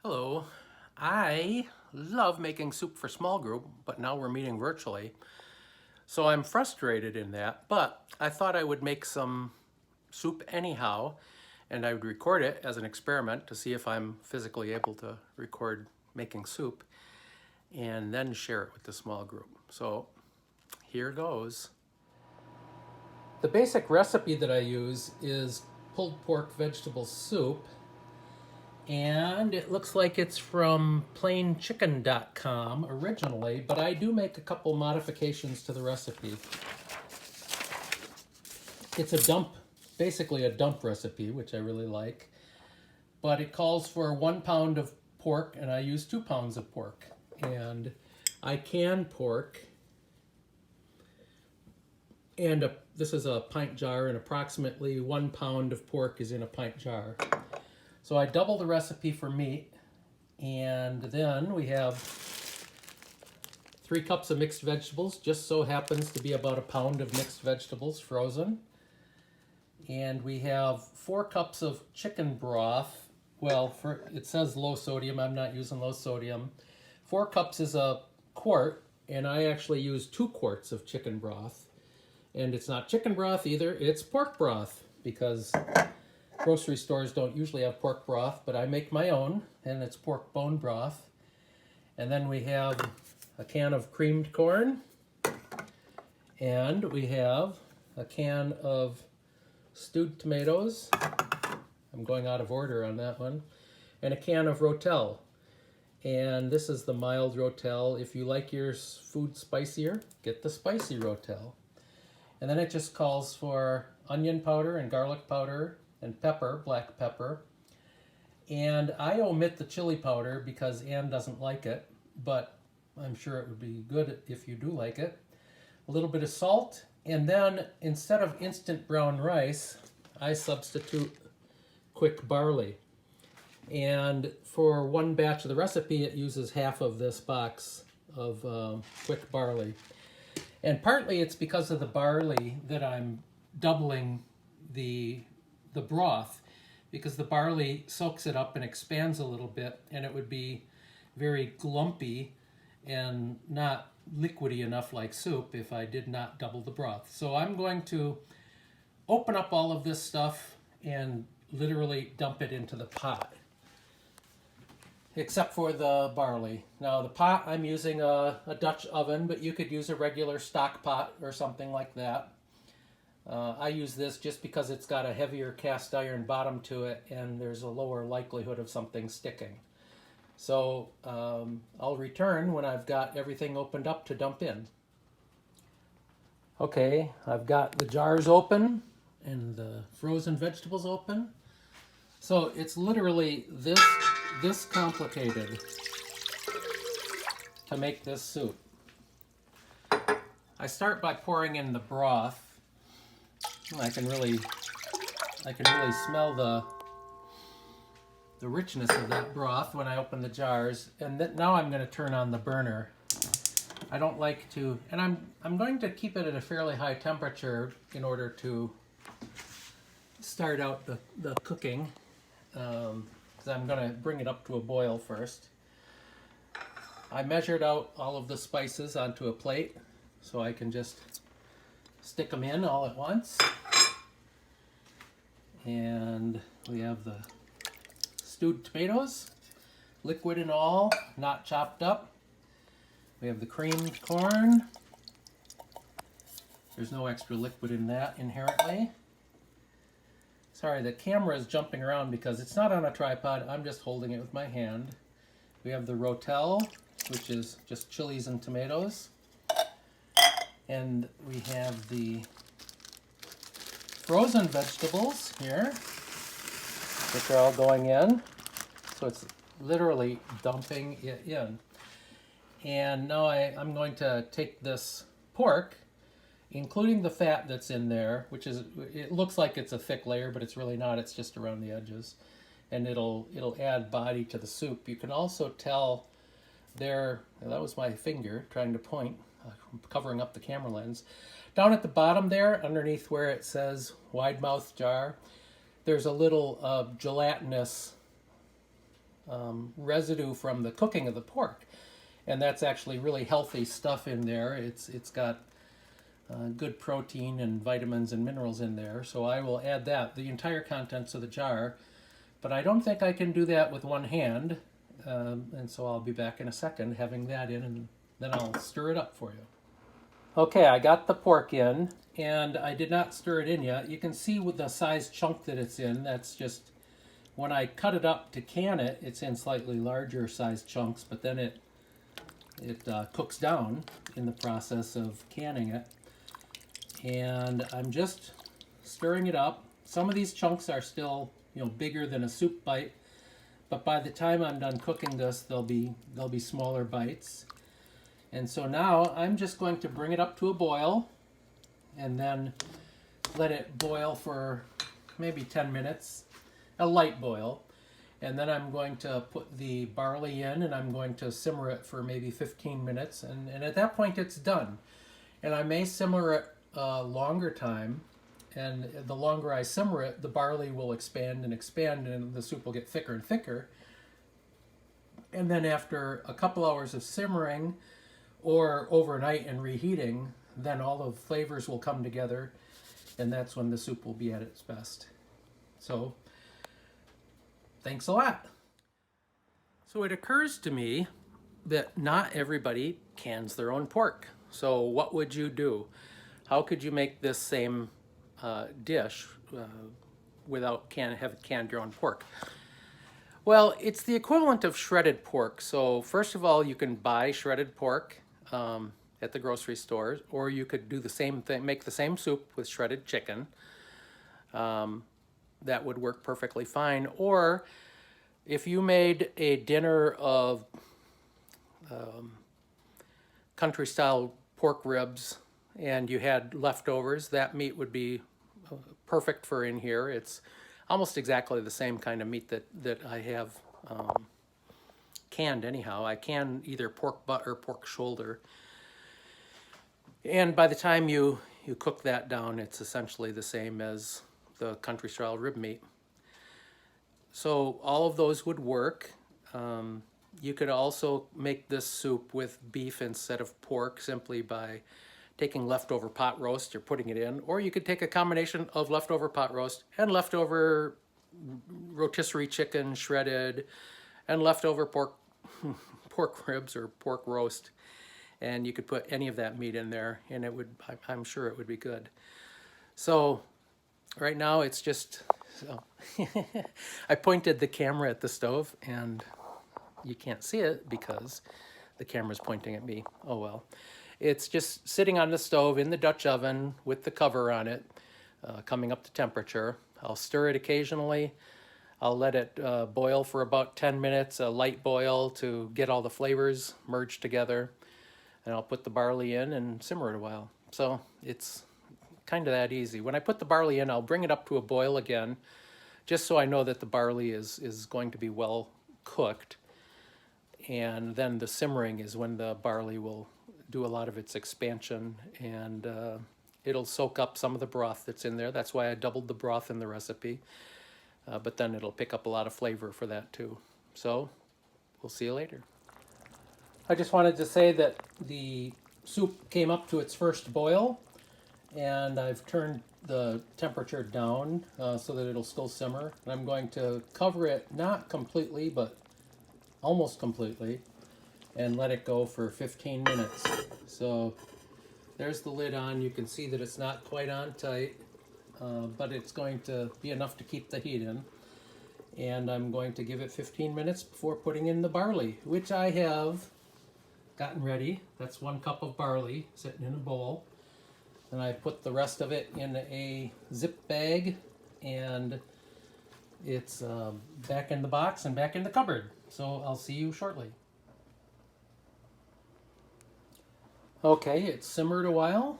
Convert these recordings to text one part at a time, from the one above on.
Hello. I love making soup for small group, but now we're meeting virtually. So I'm frustrated in that, but I thought I would make some soup anyhow, and I would record it as an experiment to see if I'm physically able to record making soup and then share it with the small group. So here goes. The basic recipe that I use is pulled pork vegetable soup. And it looks like it's from plainchicken.com originally, but I do make a couple modifications to the recipe. It's a dump, basically a dump recipe, which I really like. But it calls for 1 pound of pork, and I use 2 pounds of pork. And I can pork, and this is a pint jar, and approximately 1 pound of pork is in a pint jar. So I double the recipe for meat, and then we have 3 cups of mixed vegetables, just so happens to be about a pound of mixed vegetables frozen. And we have 4 cups of chicken broth. Well, it says low sodium, I'm not using low sodium. 4 cups is a quart, and I actually use 2 quarts of chicken broth. And it's not chicken broth either, it's pork broth, because grocery stores don't usually have pork broth, but I make my own, and it's pork bone broth. And then we have a can of creamed corn, and we have a can of stewed tomatoes. I'm going out of order on that one. And a can of Rotel. And this is the mild Rotel. If you like your food spicier, get the spicy Rotel. And then it just calls for onion powder and garlic powder and pepper, black pepper. And I omit the chili powder because Anne doesn't like it, but I'm sure it would be good if you do like it. A little bit of salt, and then instead of instant brown rice, I substitute quick barley. And for 1 batch of the recipe, it uses half of this box of quick barley. And partly it's because of the barley that I'm doubling the broth, because the barley soaks it up and expands a little bit, and it would be very glumpy and not liquidy enough like soup if I did not double the broth. So I'm going to open up all of this stuff and literally dump it into the pot, except for the barley. Now the pot, I'm using a Dutch oven, but you could use a regular stock pot or something like that. I use this just because it's got a heavier cast iron bottom to it, and there's a lower likelihood of something sticking. So I'll return when I've got everything opened up to dump in. Okay, I've got the jars open and the frozen vegetables open. So it's literally this complicated to make this soup. I start by pouring in the broth. I can really smell the richness of that broth when I open the jars. And now I'm going to turn on the burner. I don't like to, and I'm going to keep it at a fairly high temperature in order to start out the cooking, because I'm going to bring it up to a boil first. I measured out all of the spices onto a plate, so I can just stick them in all at once. And we have the stewed tomatoes, liquid and all, not chopped up. We have the creamed corn. There's no extra liquid in that inherently. Sorry, the camera is jumping around because it's not on a tripod. I'm just holding it with my hand. We have the Rotel, which is just chilies and tomatoes. And we have the frozen vegetables here, which are all going in. So it's literally dumping it in. And now I'm going to take this pork, including the fat that's in there, which is, it looks like it's a thick layer, but it's really not. It's just around the edges. And it'll add body to the soup. You can also tell there, that was my finger trying to point, covering up the camera lens. Down at the bottom there, underneath where it says wide mouth jar, there's a little gelatinous residue from the cooking of the pork. And that's actually really healthy stuff in there. It's got good protein and vitamins and minerals in there. So I will add that, the entire contents of the jar. But I don't think I can do that with one hand. And so I'll be back in a second having that in, and then I'll stir it up for you. Okay, I got the pork in, and I did not stir it in yet. You can see with the size chunk that it's in, that's just, when I cut it up to can it, it's in slightly larger size chunks, but then it cooks down in the process of canning it. And I'm just stirring it up. Some of these chunks are still, bigger than a soup bite, but by the time I'm done cooking this, they'll be smaller bites. And so now I'm just going to bring it up to a boil and then let it boil for maybe 10 minutes, a light boil. And then I'm going to put the barley in, and I'm going to simmer it for maybe 15 minutes. And at that point it's done. And I may simmer it a longer time. And the longer I simmer it, the barley will expand and expand, and the soup will get thicker and thicker. And then after a couple hours of simmering, or overnight and reheating, then all the flavors will come together, and that's when the soup will be at its best. So, thanks a lot. So it occurs to me that not everybody cans their own pork. So what would you do? How could you make this same dish without having canned your own pork? Well, it's the equivalent of shredded pork. So first of all, you can buy shredded pork at the grocery store, or you could do the same thing, make the same soup with shredded chicken. That would work perfectly fine. Or if you made a dinner of country-style pork ribs and you had leftovers, that meat would be perfect for in here. It's almost exactly the same kind of meat that I have canned anyhow. I can either pork butt or pork shoulder. And by the time you cook that down, it's essentially the same as the country-style rib meat. So all of those would work. You could also make this soup with beef instead of pork simply by taking leftover pot roast, you're putting it in, or you could take a combination of leftover pot roast and leftover rotisserie chicken shredded and leftover pork ribs or pork roast, and you could put any of that meat in there, and it would, I'm sure it would be good. So right now it's just, I pointed the camera at the stove, and you can't see it because the camera's pointing at me. Oh well. It's just sitting on the stove in the Dutch oven with the cover on it, coming up to temperature. I'll stir it occasionally. I'll let it boil for about 10 minutes, a light boil to get all the flavors merged together. And I'll put the barley in and simmer it a while. So it's kind of that easy. When I put the barley in, I'll bring it up to a boil again, just so I know that the barley is going to be well cooked. And then the simmering is when the barley will do a lot of its expansion, and it'll soak up some of the broth that's in there. That's why I doubled the broth in the recipe. But then it'll pick up a lot of flavor for that too. So we'll see you later. I just wanted to say that the soup came up to its first boil, and I've turned the temperature down so that it'll still simmer. And I'm going to cover it, not completely, but almost completely, and let it go for 15 minutes. So there's the lid on. You can see that it's not quite on tight, but it's going to be enough to keep the heat in. And I'm going to give it 15 minutes before putting in the barley, which I have gotten ready. That's 1 cup of barley sitting in a bowl. And I put the rest of it in a zip bag, and it's back in the box and back in the cupboard. So I'll see you shortly. Okay, it's simmered a while,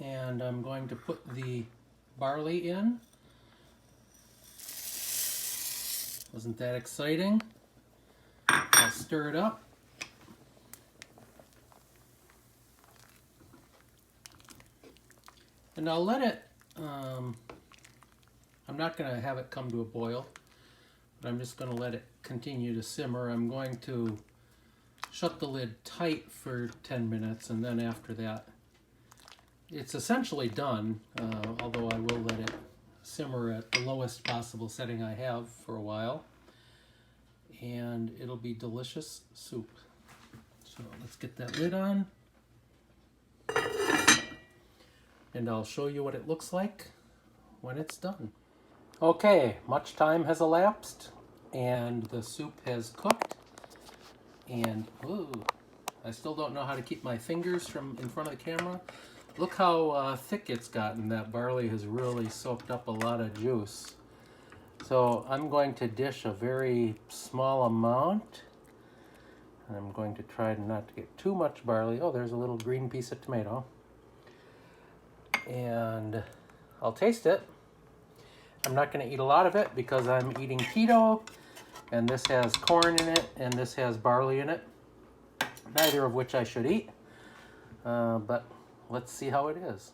and I'm going to put the barley in. Wasn't that exciting? I'll stir it up. And I'll let it, I'm not going to have it come to a boil. I'm just going to let it continue to simmer. I'm going to shut the lid tight for 10 minutes, and then after that, it's essentially done, although I will let it simmer at the lowest possible setting I have for a while. And it'll be delicious soup. So let's get that lid on. And I'll show you what it looks like when it's done. Okay, much time has elapsed and the soup has cooked. And ooh, I still don't know how to keep my fingers from in front of the camera. Look how thick it's gotten. That barley has really soaked up a lot of juice. So I'm going to dish a very small amount. And I'm going to try not to get too much barley. Oh, there's a little green piece of tomato. And I'll taste it. I'm not going to eat a lot of it because I'm eating keto. And this has corn in it and this has barley in it. Neither of which I should eat. But let's see how it is.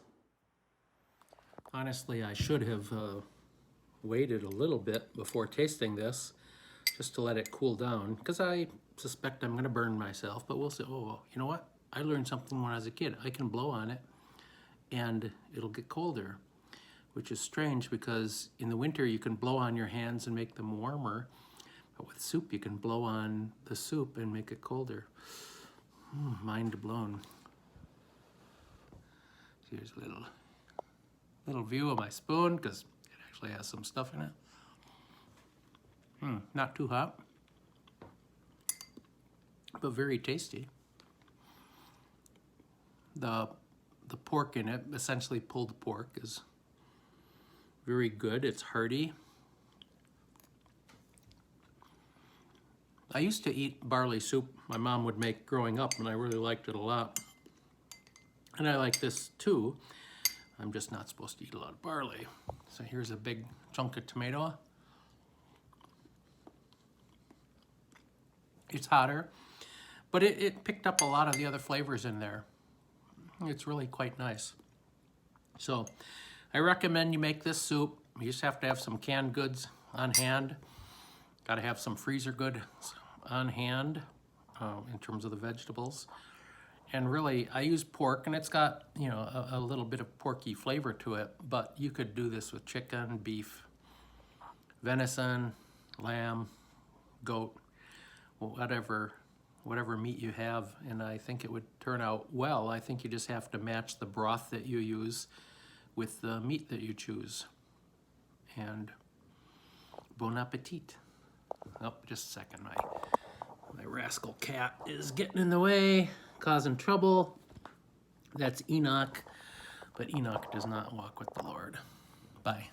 Honestly, I should have waited a little bit before tasting this just to let it cool down because I suspect I'm going to burn myself, but we'll see. Oh, you know what? I learned something when I was a kid. I can blow on it and it'll get colder, which is strange because in the winter you can blow on your hands and make them warmer, but with soup you can blow on the soup and make it colder. Mind blown. Here's a little view of my spoon because it actually has some stuff in it. Not too hot, but very tasty. The pork in it, essentially pulled pork, is very good. It's hearty. I used to eat barley soup my mom would make growing up, and I really liked it a lot. And I like this too. I'm just not supposed to eat a lot of barley. So here's a big chunk of tomato. It's hotter, but it picked up a lot of the other flavors in there. It's really quite nice. So I recommend you make this soup. You just have to have some canned goods on hand. Got to have some freezer goods on hand in terms of the vegetables. And really, I use pork, and it's got, you know, a little bit of porky flavor to it, but you could do this with chicken, beef, venison, lamb, goat, whatever meat you have, and I think it would turn out well. I think you just have to match the broth that you use with the meat that you choose. And bon appetit. Oh, just a second, my rascal cat is getting in the way, causing trouble. That's Enoch, but Enoch does not walk with the Lord. Bye.